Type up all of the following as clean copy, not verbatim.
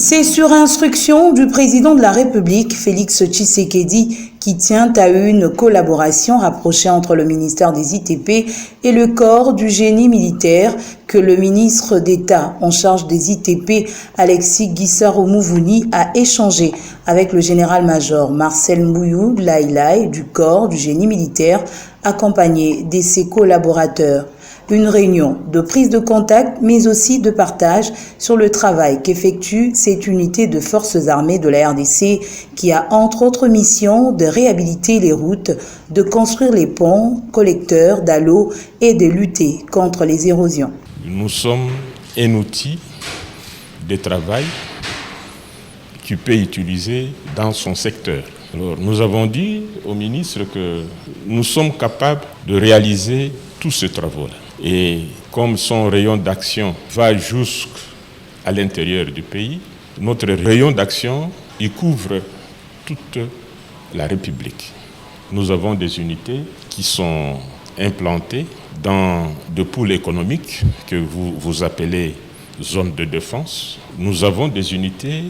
C'est sur instruction du président de la République, Félix Tshisekedi, qui tient à une collaboration rapprochée entre le ministère des ITP et le corps du génie militaire que le ministre d'État en charge des ITP, Alexis Guissaro-Mouvouni, a échangé avec le général-major Marcel Mbouyou Laïlaï du corps du génie militaire, accompagné de ses collaborateurs. Une réunion de prise de contact, mais aussi de partage sur le travail qu'effectue cette unité de forces armées de la RDC qui a entre autres mission de réhabiliter les routes, de construire les ponts, collecteurs d'eau et de lutter contre les érosions. Nous sommes un outil de travail qu'il peut utiliser dans son secteur. Alors, nous avons dit au ministre que nous sommes capables de réaliser tous ces travaux-là. Et comme son rayon d'action va jusqu'à l'intérieur du pays, notre rayon d'action, il couvre toute la République. Nous avons des unités qui sont implantées dans des pôles économiques que vous appelez zones de défense. Nous avons des unités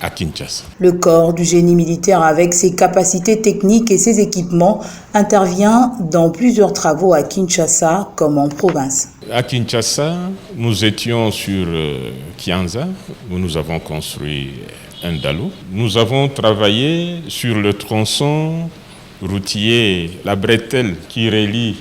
à Kinshasa. Le corps du génie militaire, avec ses capacités techniques et ses équipements, intervient dans plusieurs travaux à Kinshasa comme en province. À Kinshasa, nous étions sur Kianza, où nous avons construit un dallo. Nous avons travaillé sur le tronçon routier, la bretelle qui relie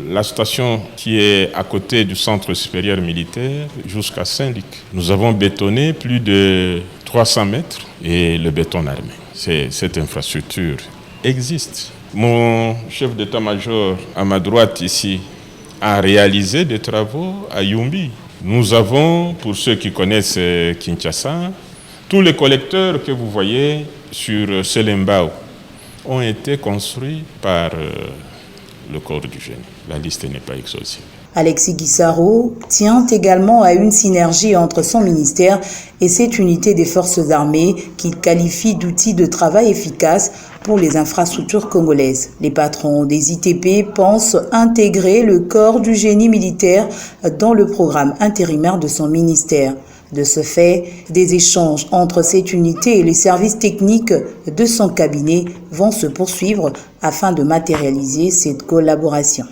la station qui est à côté du centre supérieur militaire jusqu'à Saint-Luc. Nous avons bétonné plus de 300 mètres et le béton armé. Cette infrastructure existe. Mon chef d'état-major à ma droite ici a réalisé des travaux à Yumbi. Nous avons, pour ceux qui connaissent Kinshasa, tous les collecteurs que vous voyez sur Selembao ont été construits par le corps du génie. La liste n'est pas exhaustive. Alexis Guissaro tient également à une synergie entre son ministère et cette unité des forces armées qu'il qualifie d'outil de travail efficace pour les infrastructures congolaises. Les patrons des ITP pensent intégrer le corps du génie militaire dans le programme intérimaire de son ministère. De ce fait, des échanges entre cette unité et les services techniques de son cabinet vont se poursuivre afin de matérialiser cette collaboration.